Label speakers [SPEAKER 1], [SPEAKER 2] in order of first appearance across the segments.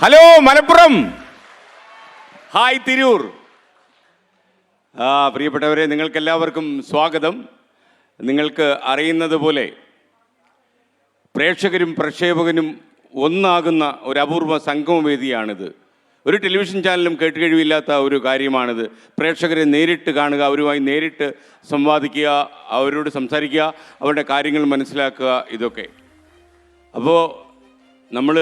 [SPEAKER 1] Hello Malappuram, hi Tirur. പ്രിയപ്പെട്ടവരെ, നിങ്ങൾക്കെല്ലാവർക്കും സ്വാഗതം. നിങ്ങൾക്ക് അറിയുന്നത് പോലെ പ്രേക്ഷകരും പ്രക്ഷേപകനും ഒന്നാകുന്ന ഒരു അപൂർവ സംഗമവേദിയാണിത്. ഒരു ടെലിവിഷൻ ചാനലും കേട്ടുകഴിവില്ലാത്ത ഒരു കാര്യമാണിത്. പ്രേക്ഷകരെ നേരിട്ട് കാണുക, അവരുമായി നേരിട്ട് സംവാദിക്കുക, അവരോട് സംസാരിക്കുക, അവരുടെ കാര്യങ്ങൾ മനസ്സിലാക്കുക, ഇതൊക്കെ. അപ്പോൾ നമ്മൾ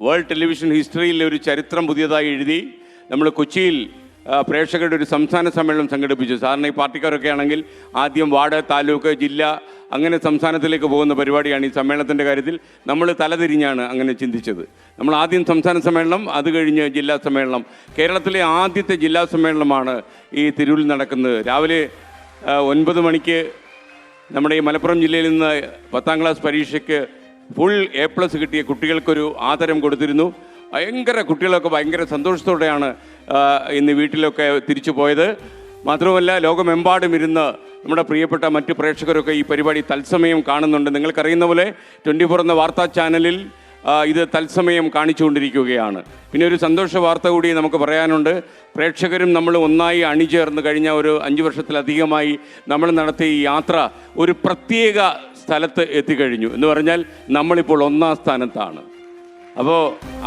[SPEAKER 1] വേൾഡ് ടെലിവിഷൻ ഹിസ്റ്ററിയിലെ ഒരു ചരിത്രം പുതിയതായി എഴുതി. നമ്മൾ കൊച്ചിയിൽ പ്രേക്ഷകരുടെ ഒരു സംസ്ഥാന സമ്മേളനം സംഘടിപ്പിച്ചു. സാധാരണ ഈ പാർട്ടിക്കാരൊക്കെ ആണെങ്കിൽ ആദ്യം വാർഡ്, താലൂക്ക്, ജില്ല, അങ്ങനെ സംസ്ഥാനത്തിലേക്ക് പോകുന്ന പരിപാടിയാണ്. ഈ സമ്മേളനത്തിൻ്റെ കാര്യത്തിൽ നമ്മൾ തലതിരിഞ്ഞാണ് അങ്ങനെ ചിന്തിച്ചത്. നമ്മൾ ആദ്യം സംസ്ഥാന സമ്മേളനം, അത് കഴിഞ്ഞ് ജില്ലാ സമ്മേളനം. കേരളത്തിലെ ആദ്യത്തെ ജില്ലാ സമ്മേളനമാണ് ഈ തിരൂരിൽ നടക്കുന്നത്. രാവിലെ 9 മണിക്ക് നമ്മുടെ ഈ മലപ്പുറം ജില്ലയിൽ നിന്ന് 10ാം ക്ലാസ് പരീക്ഷയ്ക്ക് ഫുൾ A+ കിട്ടിയ കുട്ടികൾക്കൊരു ആദരം കൊടുത്തിരുന്നു. കുട്ടികളൊക്കെ ഭയങ്കര സന്തോഷത്തോടെയാണ് ഇന്ന് വീട്ടിലൊക്കെ തിരിച്ചു പോയത്. മാത്രമല്ല, ലോകമെമ്പാടും ഇരുന്ന് നമ്മുടെ പ്രിയപ്പെട്ട മറ്റ് പ്രേക്ഷകരൊക്കെ ഈ പരിപാടി തത്സമയം കാണുന്നുണ്ട്. നിങ്ങൾക്കറിയുന്ന പോലെ 24 എന്ന വാർത്താ ചാനലിൽ ഇത് തത്സമയം കാണിച്ചുകൊണ്ടിരിക്കുകയാണ്. പിന്നെ ഒരു സന്തോഷ വാർത്ത കൂടി നമുക്ക് പറയാനുണ്ട്. പ്രേക്ഷകരും നമ്മൾ ഒന്നായി അണിചേർന്ന് കഴിഞ്ഞ ഒരു 5 വർഷത്തിലധികമായി നമ്മൾ നടത്തിയ ഈ യാത്ര ഒരു പ്രത്യേക സ്ഥലത്ത് എത്തിക്കഴിഞ്ഞു. എന്ന് പറഞ്ഞാൽ നമ്മളിപ്പോൾ 1ാം സ്ഥാനത്താണ്. അപ്പോൾ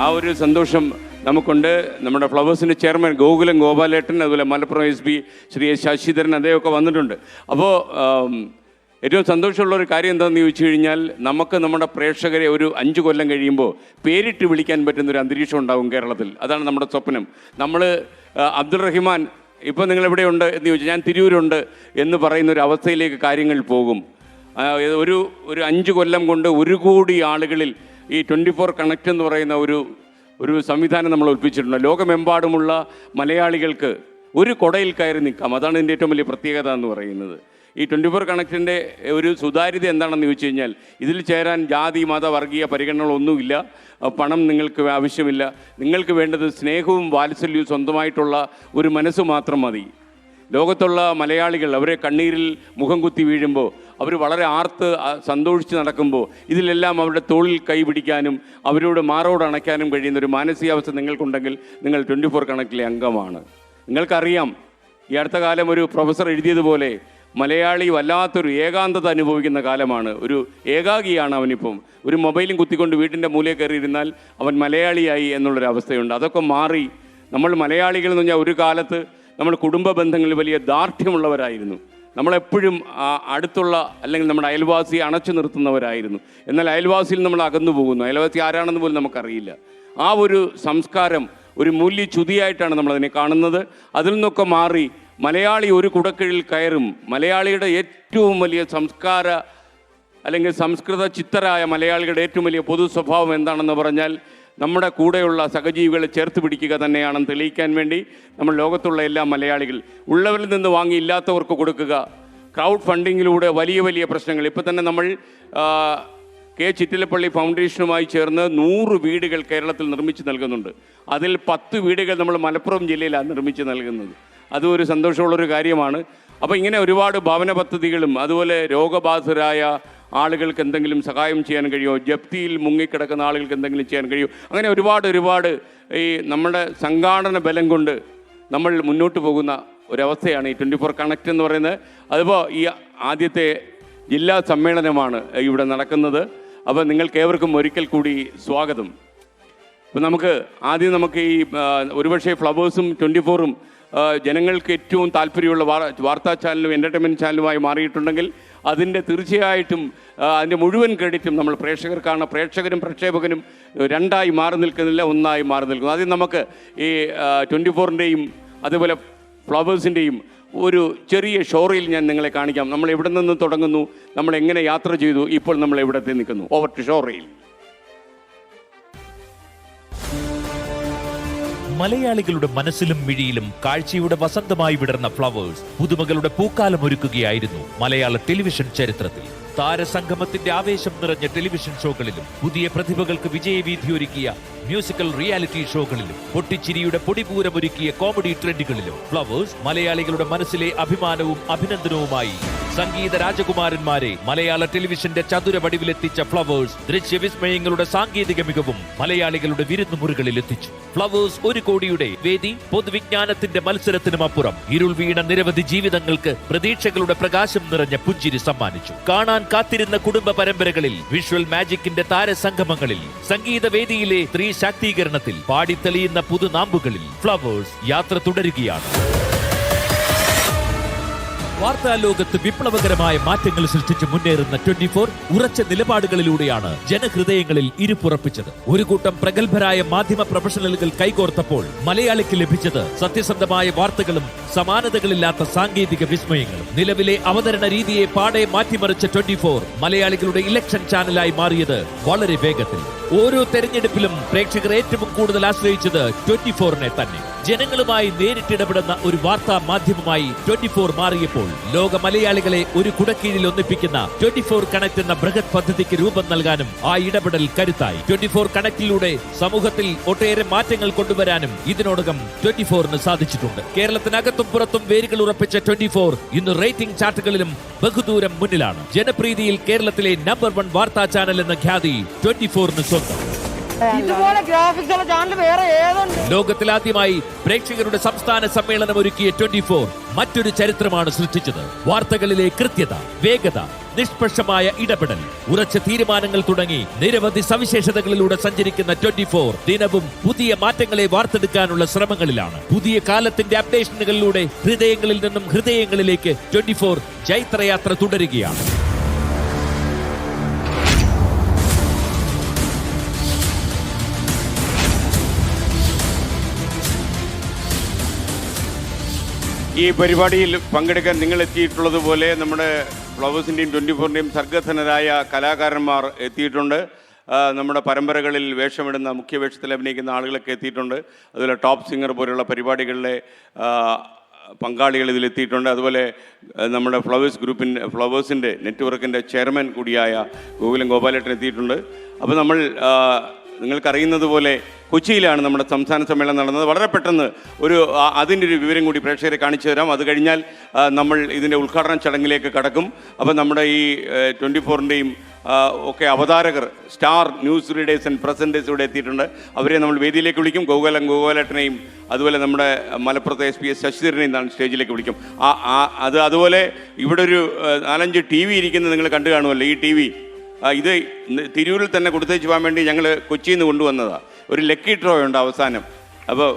[SPEAKER 1] ആ ഒരു സന്തോഷം നമുക്കുണ്ട്. നമ്മുടെ ഫ്ലവേഴ്സിൻ്റെ ചെയർമാൻ ഗോകുലം ഗോപാലേട്ടൻ, അതുപോലെ മലപ്പുറം SB ശ്രീ ശശിധരൻ, അദ്ദേഹമൊക്കെ വന്നിട്ടുണ്ട്. അപ്പോൾ ഏറ്റവും സന്തോഷമുള്ളൊരു കാര്യം എന്താണെന്ന് ചോദിച്ചു കഴിഞ്ഞാൽ, നമുക്ക് നമ്മുടെ പ്രേക്ഷകരെ ഒരു 5 കൊല്ലം കഴിയുമ്പോൾ പേരിട്ട് വിളിക്കാൻ പറ്റുന്നൊരു അന്തരീക്ഷം ഉണ്ടാകും കേരളത്തിൽ. അതാണ് നമ്മുടെ സ്വപ്നം. നമ്മൾ അബ്ദുൾ റഹിമാൻ, ഇപ്പോൾ നിങ്ങളെവിടെയുണ്ട് എന്ന് ചോദിച്ചാൽ ഞാൻ തിരൂരുണ്ട് എന്ന് പറയുന്നൊരു അവസ്ഥയിലേക്ക് കാര്യങ്ങൾ പോകും. ഒരു 5 കൊല്ലം കൊണ്ട് 1 കോടി ആളുകളിൽ ഈ 24 കണക്റ്റ് എന്ന് പറയുന്ന ഒരു സംവിധാനം നമ്മൾ ഒൽപ്പിച്ചിട്ടുണ്ട്. ലോകമെമ്പാടുമുള്ള മലയാളികൾക്ക് ഒരു കുടയിൽ കയറി നിൽക്കാം. അതാണ് ഇതിൻ്റെ ഏറ്റവും വലിയ പ്രത്യേകത എന്ന് പറയുന്നത്. ഈ 24 കണക്റ്റിൻ്റെ ഒരു സുതാര്യത എന്താണെന്ന് ചോദിച്ചു കഴിഞ്ഞാൽ, ഇതിൽ ചേരാൻ ജാതി, മത, വർഗീയ പരിഗണനകളൊന്നുമില്ല. പണം നിങ്ങൾക്ക് ആവശ്യമില്ല. നിങ്ങൾക്ക് വേണ്ടത് സ്നേഹവും വാത്സല്യവും സ്വന്തമായിട്ടുള്ള ഒരു മനസ്സ് മാത്രം മതി. ലോകത്തുള്ള മലയാളികൾ അവരെ കണ്ണീരിൽ മുഖം കുത്തി വീഴുമ്പോൾ, അവർ വളരെ ആർത്ത് സന്തോഷിച്ച് നടക്കുമ്പോൾ, ഇതിലെല്ലാം അവരുടെ തോളിൽ കൈ പിടിക്കാനും അവരോട് മാറോട് അണയ്ക്കാനും കഴിയുന്ന ഒരു മാനസികാവസ്ഥ നിങ്ങൾക്കുണ്ടെങ്കിൽ നിങ്ങൾ 24 കണക്റ്റിലെ അംഗമാണ്. നിങ്ങൾക്കറിയാം, ഈ അടുത്ത കാലം ഒരു പ്രൊഫസർ എഴുതിയതുപോലെ മലയാളി വല്ലാത്തൊരു ഏകാന്തത അനുഭവിക്കുന്ന കാലമാണ്. ഒരു ഏകാഗിയാണ് അവനിപ്പം. ഒരു മൊബൈലും കുത്തിക്കൊണ്ട് വീട്ടിൻ്റെ മൂലയിൽ കയറിയിരുന്നാൽ അവൻ മലയാളിയായി എന്നുള്ളൊരവസ്ഥയുണ്ട്. അതൊക്കെ മാറി നമ്മൾ മലയാളികൾ എന്ന് പറഞ്ഞാൽ ഒരു കാലത്ത് നമ്മൾ കുടുംബ ബന്ധങ്ങളിൽ വലിയ ദാർഢ്യമുള്ളവരായിരുന്നു. നമ്മളെപ്പോഴും അടുത്തുള്ള അല്ലെങ്കിൽ നമ്മുടെ അയൽവാസിയെ അണച്ചു നിർത്തുന്നവരായിരുന്നു. എന്നാൽ അയൽവാസിയിൽ നമ്മൾ അകന്നു പോകുന്നു. അയൽവാസി ആരാണെന്ന് പോലും നമുക്കറിയില്ല. ആ ഒരു സംസ്കാരം ഒരു മൂല്യച്യുതിയായിട്ടാണ് നമ്മളതിനെ കാണുന്നത്. അതിൽ നിന്നൊക്കെ മാറി മലയാളി ഒരു കുടക്കീഴിൽ കയറും. മലയാളിയുടെ ഏറ്റവും വലിയ സംസ്കാര അല്ലെങ്കിൽ സംസ്കൃത ചിത്തരായ മലയാളികളുടെ ഏറ്റവും വലിയ പൊതു സ്വഭാവം എന്താണെന്ന് പറഞ്ഞാൽ, നമ്മുടെ കൂടെയുള്ള സഹജീവികളെ ചേർത്ത് പിടിക്കുക തന്നെയാണെന്ന് തെളിയിക്കാൻ വേണ്ടി നമ്മൾ ലോകത്തുള്ള എല്ലാ മലയാളികൾ ഉള്ളവരിൽ നിന്ന് വാങ്ങി ഇല്ലാത്തവർക്ക് കൊടുക്കുക. ക്രൗഡ് ഫണ്ടിങ്ങിലൂടെ വലിയ വലിയ പ്രശ്നങ്ങൾ. ഇപ്പോൾ തന്നെ നമ്മൾ കെ ചിറ്റിലപ്പള്ളി ഫൗണ്ടേഷനുമായി ചേർന്ന് 100 വീടുകൾ കേരളത്തിൽ നിർമ്മിച്ച് നൽകുന്നുണ്ട്. അതിൽ 10 വീടുകൾ നമ്മൾ മലപ്പുറം ജില്ലയിലാണ് നിർമ്മിച്ച് നൽകുന്നത്. അതും ഒരു സന്തോഷമുള്ളൊരു കാര്യമാണ്. അപ്പോൾ ഇങ്ങനെ ഒരുപാട് ഭവന പദ്ധതികളും, അതുപോലെ രോഗബാധിതരായ ആളുകൾക്ക് എന്തെങ്കിലും സഹായം ചെയ്യാൻ കഴിയുമോ, ജപ്തിയിൽ മുങ്ങിക്കിടക്കുന്ന ആളുകൾക്ക് എന്തെങ്കിലും ചെയ്യാൻ കഴിയുമോ, അങ്ങനെ ഒരുപാട് ഈ നമ്മുടെ സംഘാടന ബലം കൊണ്ട് നമ്മൾ മുന്നോട്ട് പോകുന്ന ഒരവസ്ഥയാണ് ഈ 24 കണക്റ്റ് എന്ന് പറയുന്നത്. അതിപ്പോൾ ഈ ആദ്യത്തെ ജില്ലാ സമ്മേളനമാണ് ഇവിടെ നടക്കുന്നത്. അപ്പോൾ നിങ്ങൾക്കേവർക്കും ഒരിക്കൽ കൂടി സ്വാഗതം. അപ്പോൾ നമുക്ക് ഈ ഒരുപക്ഷെ ഫ്ലവേഴ്സും 24ഉം ജനങ്ങൾക്ക് ഏറ്റവും താല്പര്യമുള്ള വാർത്താ ചാനലും എൻ്റർടൈൻമെൻറ്റ് ചാനലുമായി മാറിയിട്ടുണ്ടെങ്കിൽ അതിൻ്റെ തീർച്ചയായിട്ടും അതിൻ്റെ മുഴുവൻ ക്രെഡിറ്റും നമ്മൾ പ്രേക്ഷകർക്കാണ്. പ്രേക്ഷകരും പ്രക്ഷേപകനും 2ആയി മാറി നിൽക്കുന്നില്ല, 1ആയി മാറി നിൽക്കുന്നു. ആദ്യം നമുക്ക് ഈ 24ൻ്റെയും അതുപോലെ ഫ്ലവേഴ്സിൻ്റെയും ഒരു ചെറിയ ഷോറിൽ ഞാൻ നിങ്ങളെ കാണിക്കാം. നമ്മൾ എവിടെ നിന്ന് തുടങ്ങുന്നു, നമ്മൾ എങ്ങനെ യാത്ര ചെയ്തു, ഇപ്പോൾ നമ്മൾ എവിടത്തെ നിൽക്കുന്നു. ഓവർ ടു ഷോറിൽ.
[SPEAKER 2] മലയാളികളുടെ മനസ്സിലും മിഴിയിലും കാഴ്ചയുടെ വസന്തമായി വിടർന്ന ഫ്ലവേഴ്സ് പുതുമകളുടെ പൂക്കാലം ഒരുക്കുകയായിരുന്നു മലയാള ടെലിവിഷൻ ചരിത്രത്തിൽ. താരസംഗമത്തിന്റെ ആവേശം നിറഞ്ഞ ടെലിവിഷൻ ഷോകളിലും, പുതിയ പ്രതിഭകൾക്ക് വിജയവീഥി ഒരുക്കിയ മ്യൂസിക്കൽ റിയാലിറ്റി ഷോകളിലും, പൊട്ടിച്ചിരിയുടെ പൊടിപൂരമൊരുക്കിയ കോമഡി ട്രെൻഡുകളിലും ഫ്ലവേഴ്സ് മലയാളികളുടെ മനസ്സിലെ അഭിമാനവും അഭിനന്ദനവുമായി സംഗീത രാജകുമാരന്മാരെ മലയാള ടെലിവിഷന്റെ ചതുര വടിവിലെത്തിച്ച ഫ്ലവേഴ്സ് ദൃശ്യവിസ്മയങ്ങളുടെ സാങ്കേതിക മികവും മലയാളികളുടെ വിരുന്നുമുറികളിൽ എത്തിച്ചു. ഫ്ലവേഴ്സ് 1 കോടിയുടെ വേദി പൊതുവിജ്ഞാനത്തിന്റെ മത്സരത്തിനും അപ്പുറം ഇരുൾ വീണ നിരവധി ജീവിതങ്ങൾക്ക് പ്രതീക്ഷകളുടെ പ്രകാശം നിറഞ്ഞ പുഞ്ചിരി സമ്മാനിച്ചു. കാണാൻ കാത്തിരുന്ന കുടുംബ പരമ്പരകളിൽ, വിഷ്വൽ മാജിക്കിന്റെ താരസംഗമങ്ങളിൽ, സംഗീത വേദിയിലെ സ്ത്രീ ശാക്തീകരണത്തിൽ, പാടിത്തെളിയുന്ന പുതുനാമ്പുകളിൽ ഫ്ലവേഴ്സ് യാത്ര തുടരുകയാണ്. വാർത്താ ലോകത്ത് വിപ്ലവകരമായ മാറ്റങ്ങൾ സൃഷ്ടിച്ച് മുന്നേറുന്ന 24 ഉറച്ച നിലപാടുകളിലൂടെയാണ് ജനഹൃദയങ്ങളിൽ ഇരുപ്പുറപ്പിച്ചത്. ഒരു കൂട്ടം പ്രഗത്ഭരായ മാധ്യമ പ്രൊഫഷണലുകൾ കൈകോർത്തപ്പോൾ മലയാളിക്ക് ലഭിച്ചത് സത്യസന്ധമായ വാർത്തകളും സമാനതകളില്ലാത്ത സാങ്കേതിക വിസ്മയങ്ങളും. നിലവിലെ അവതരണ രീതിയെ പാടെ മാറ്റിമറിച്ച 24 മലയാളികളുടെ ഇലക്ഷൻ ചാനലായി മാറിയത് വളരെ വേഗത്തിൽ. ഓരോ തെരഞ്ഞെടുപ്പിലും പ്രേക്ഷകർ ഏറ്റവും കൂടുതൽ ആശ്രയിച്ചത് 24നെ തന്നെ. ജനങ്ങളുമായി നേരിട്ടിടപെടുന്ന ഒരു വാർത്താ മാധ്യമമായി 24 മാറിയപ്പോൾ ലോക മലയാളികളെ ഒരു കുടക്കീഴിൽ ഒന്നിപ്പിക്കുന്ന 24 കണക്ട് എന്ന ബൃഹത് പദ്ധതിക്ക് രൂപം നൽകാനും ആ ഇടപെടൽ കരുത്തായി. 24 കണക്റ്റിലൂടെ സമൂഹത്തിൽ ഒട്ടേറെ മാറ്റങ്ങൾ കൊണ്ടുവരാനും ഇതിനോടകം 24ന് സാധിച്ചിട്ടുണ്ട്. കേരളത്തിനകത്തും പുറത്തും വേരുകൾ ഉറപ്പിച്ച 24 ഇന്ന് റേറ്റിംഗ് ചാർട്ടുകളിലും ബഹുദൂരം മുന്നിലാണ്. ജനപ്രീതിയിൽ കേരളത്തിലെ നമ്പർ 1 വാർത്താ ചാനൽ എന്ന ഖ്യാതി 24ന് സ്വന്തം.
[SPEAKER 3] ഇതുപോലെ ഗ്രാഫിക്സ് ഉള്ള ചാനൽ വേറെ ഏതുണ്ട്?
[SPEAKER 2] ലോകത്തിലാദ്യമായി പ്രേക്ഷകരുടെ സംസ്ഥാന സമ്മേളനം ഒരുക്കിയ 24 മറ്റൊരു ചരിത്രമാണ് സൃഷ്ടിച്ചത്. വാർത്തകളിലെ കൃത്യത, വേഗത, നിഷ്പക്ഷമായ ഇടപെടൽ, ഉറച്ച തീരുമാനങ്ങൾ തുടങ്ങി നിരവധി സവിശേഷതകളിലൂടെ സഞ്ചരിക്കുന്ന 24 ദിനവും പുതിയ മാറ്റങ്ങളെ വാർത്തെടുക്കാനുള്ള ശ്രമങ്ങളിലാണ്. പുതിയ കാലത്തിന്റെ അപ്ഡേഷനുകളിലൂടെ ഹൃദയങ്ങളിൽ നിന്നും ഹൃദയങ്ങളിലേക്ക് 24 ജൈത്രയാത്ര തുടരുകയാണ്.
[SPEAKER 1] ഈ പരിപാടിയിൽ പങ്കെടുക്കാൻ നിങ്ങൾ എത്തിയിട്ടുള്ളതുപോലെ നമ്മുടെ ഫ്ലവേഴ്സിൻ്റെയും 24ൻ്റെയും സർഗധനരായ കലാകാരന്മാർ എത്തിയിട്ടുണ്ട്. നമ്മുടെ പരമ്പരകളിൽ വേഷമിടുന്ന മുഖ്യ വേഷത്തിൽ അഭിനയിക്കുന്ന ആളുകളൊക്കെ എത്തിയിട്ടുണ്ട്. അതുപോലെ ടോപ്പ് സിംഗർ പോലുള്ള പരിപാടികളിലെ പങ്കാളികൾ ഇതിലെത്തിയിട്ടുണ്ട്. അതുപോലെ നമ്മുടെ ഫ്ലവേഴ്സിൻ്റെ നെറ്റ്വർക്കിൻ്റെ ചെയർമാൻ കൂടിയായ ഗോകുലം ഗോപാലേട്ടൻ എത്തിയിട്ടുണ്ട്. അപ്പോൾ നമ്മൾ നിങ്ങൾക്കറിയുന്നത് പോലെ കൊച്ചിയിലാണ് നമ്മുടെ സംസ്ഥാന സമ്മേളനം നടന്നത്. വളരെ പെട്ടെന്ന് അതിൻ്റെ ഒരു വിവരം കൂടി പ്രേക്ഷകരെ കാണിച്ചു തരാം. അത് കഴിഞ്ഞാൽ നമ്മൾ ഇതിൻ്റെ ഉദ്ഘാടന ചടങ്ങിലേക്ക് കടക്കും. അപ്പോൾ നമ്മുടെ ഈ 24ൻ്റെയും ഒക്കെ അവതാരകർ, സ്റ്റാർ ന്യൂസ് റീഡേഴ്സ് ആൻഡ് പ്രസൻറ്റേഴ്സ് ഇവിടെ എത്തിയിട്ടുണ്ട്. അവരെ നമ്മൾ വേദിയിലേക്ക് വിളിക്കും. ഗോകുലേട്ടനെയും അതുപോലെ നമ്മുടെ മലപ്പുറത്തെ SPS ശശിധരനെയും സ്റ്റേജിലേക്ക് വിളിക്കും. അതുപോലെ ഇവിടെ ഒരു 4-5 TV ഇരിക്കുന്നത് നിങ്ങൾ കണ്ടു കാണുമല്ലോ. ഈ TV ഇത് തിരൂരിൽ തന്നെ കൊടുത്തേച്ച് പോകാൻ വേണ്ടി ഞങ്ങൾ കൊച്ചിയിൽ നിന്ന് കൊണ്ടുവന്നതാണ്. ഒരു ലക്കി ഡ്രോ ഉണ്ട് അവസാനം. അപ്പോൾ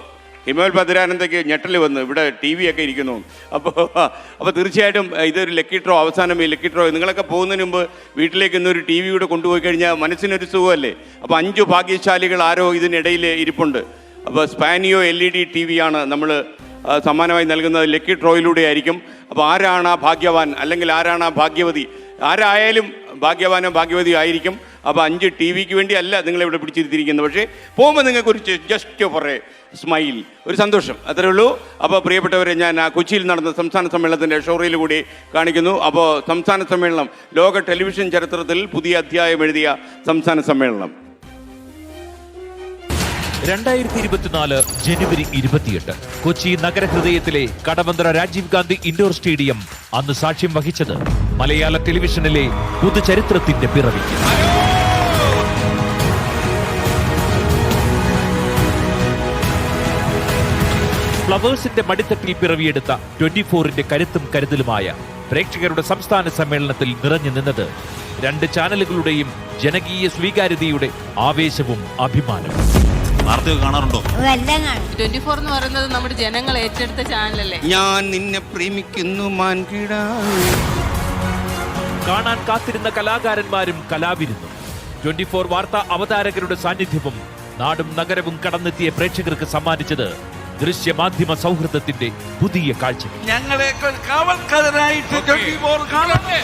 [SPEAKER 1] ഹിമേൽ ഭദ്രാനന്ദയ്ക്ക് ഞെട്ടൽ വന്നു, ഇവിടെ TV ഒക്കെ ഇരിക്കുന്നു. അപ്പോൾ തീർച്ചയായിട്ടും ഇതൊരു ലക്കി ഡ്രോ. അവസാനം ഈ ലക്കി ഡ്രോ നിങ്ങളൊക്കെ പോകുന്നതിന് മുമ്പ് വീട്ടിലേക്ക് ഇന്നൊരു TV കൂടെ കൊണ്ടുപോയി കഴിഞ്ഞാൽ മനസ്സിനൊരു സുഖമല്ലേ. അപ്പോൾ 5 ഭാഗ്യശാലികൾ ആരോ ഇതിനിടയിൽ ഇരിപ്പുണ്ട്. അപ്പോൾ സ്പാനിയോ LED TV ആണ് നമ്മൾ സമ്മാനമായി നൽകുന്നത്. ലക്കി ഡ്രോയിലൂടെ ആയിരിക്കും. അപ്പോൾ ആരാണ് ആ ഭാഗ്യവാൻ അല്ലെങ്കിൽ ആരാണ് ആ ഭാഗ്യവതി, ആരായാലും ഭാഗ്യവാനോ ഭാഗ്യവതിയോ ആയിരിക്കും. അപ്പോൾ 5 TVക്ക് വേണ്ടി അല്ല നിങ്ങളിവിടെ പിടിച്ചിരുത്തിയിരിക്കുന്നത്. പക്ഷേ പോകുമ്പോൾ നിങ്ങൾക്കൊരു ജസ്റ്റ് ഫോർ എ സ്മൈൽ, ഒരു സന്തോഷം, അത്രേ ഉള്ളൂ. അപ്പോൾ പ്രിയപ്പെട്ടവരെ, ഞാൻ കൊച്ചിയിൽ നടന്ന സംസ്ഥാന സമ്മേളനത്തിൻ്റെ ഷോറയിൽ കൂടി കാണിക്കുന്നു. അപ്പോൾ സംസ്ഥാന സമ്മേളനം ലോക ടെലിവിഷൻ ചരിത്രത്തിൽ പുതിയ അധ്യായം എഴുതിയ സംസ്ഥാന സമ്മേളനം
[SPEAKER 2] 2024 ജനുവരി 28 കൊച്ചി നഗരഹൃദയത്തിലെ കടവന്ത്ര രാജീവ് ഗാന്ധി ഇൻഡോർ സ്റ്റേഡിയം അന്ന് സാക്ഷ്യം വഹിച്ചത് മലയാള ടെലിവിഷനിലെ പുതുചരിത്രത്തിന്റെ പിറവിക്ക്. ഫ്ലവേഴ്സിന്റെ മടിത്തട്ടിൽ പിറവിയെടുത്ത 24ന്റെ കരുത്തും കരുതലുമായ പ്രേക്ഷകരുടെ സംസ്ഥാന സമ്മേളനത്തിൽ നിറഞ്ഞു നിന്നത് 2 ചാനലുകളുടെയും ജനകീയ സ്വീകാര്യതയുടെ ആവേശവും അഭിമാനവും.
[SPEAKER 4] കാണാറുണ്ടോ?
[SPEAKER 5] 24 എന്ന് പറയുന്നത് നമ്മുടെ ജനങ്ങൾ ഏറ്റെടുത്ത ചാനലല്ലേ.
[SPEAKER 1] ഞാൻ നിന്നെ പ്രേമിക്കുന്നു മാൻകിടാ.
[SPEAKER 2] കാണാൻ കാത്തിരുന്ന കലാകാരന്മാരും കലാവിരുന്നും 24 വാർത്താ അവതാരകരുടെ സാന്നിധ്യവും നാടും നഗരവും കടന്നെത്തിയ പ്രേക്ഷകർക്ക് സമ്മാനിച്ചത് ദൃശ്യമാധ്യമ സൗഹൃദത്തിന്റെ പുതിയ കാഴ്ച.
[SPEAKER 4] ഞങ്ങളെക്കാൾ കാവൽക്കാരനായിട്ട് 24 കാണണേ.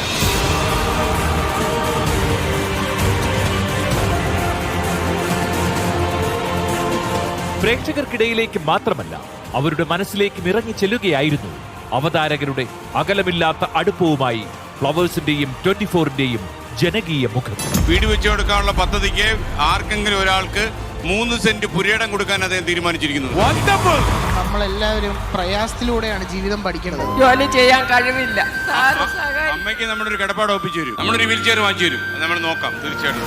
[SPEAKER 2] പ്രേക്ഷകർക്കിടയിലേക്ക് മാത്രമല്ല, അവരുടെ മനസ്സിലേക്ക് ഇറങ്ങി ചെല്ലുകയായിരുന്നു അവതാരകരുടെ അകലമില്ലാത്ത അടുപ്പവുമായി ഫ്ലവേഴ്സിന്റെയും 24ന്റെയും ജനകീയ മുഖം.
[SPEAKER 1] വീട് വെച്ചു കൊടുക്കാനുള്ള പദ്ധതിക്ക് ആർക്കെങ്കിലും ഒരാൾക്ക് 3 സെന്റ് പുരയിടം കൊടുക്കാൻ അദ്ദേഹം തീരുമാനിച്ചിരിക്കുന്നത്.
[SPEAKER 6] നമ്മളെല്ലാവരും പ്രയാസത്തിലൂടെയാണ് ജീവിതം പഠിക്കുന്നത്.
[SPEAKER 3] ജോലി ചെയ്യാൻ കഴിവില്ല.
[SPEAKER 1] അമ്മയ്ക്ക് നമ്മുടെ ഒരു കടപ്പാട് ഒപ്പിച്ചു തരും, നമ്മളൊരു വീൽ ചെയർ വാങ്ങിച്ചു തരും, നമ്മൾ നോക്കാം തീർച്ചയായിട്ടും.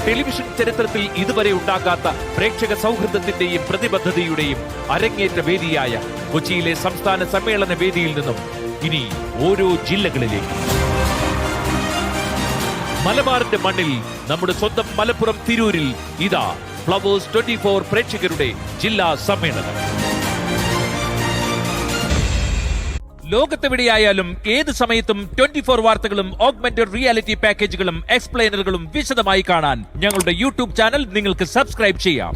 [SPEAKER 2] ടെലിവിഷൻ ചരിത്രത്തിൽ ഇതുവരെ ഉണ്ടാകാത്ത പ്രേക്ഷക സൗഹൃദത്തിന്റെയും പ്രതിബദ്ധതയുടെയും അരങ്ങേറ്റ വേദിയായ കൊച്ചിയിലെ സംസ്ഥാന സമ്മേളന വേദിയിൽ നിന്നും ഇനി ഓരോ ജില്ലകളിലേക്ക്. മലബാറിന്റെ മണ്ണിൽ നമ്മുടെ സ്വന്തം മലപ്പുറം തിരൂരിൽ ഇതാ ഫ്ലവേഴ്സ് 24 പ്രേക്ഷകരുടെ ജില്ലാ സമ്മേളനം. ലോകത്തെവിടെയായാലും ഏത് സമയത്തും 24 വാർത്തകളും ഓഗ്മെന്റഡ് റിയാലിറ്റി പാക്കേജുകളും എക്സ്പ്ലെയിനറുകളും വിശദമായി കാണാൻ ഞങ്ങളുടെ യൂട്യൂബ് ചാനൽ നിങ്ങൾക്ക് സബ്സ്ക്രൈബ് ചെയ്യാം.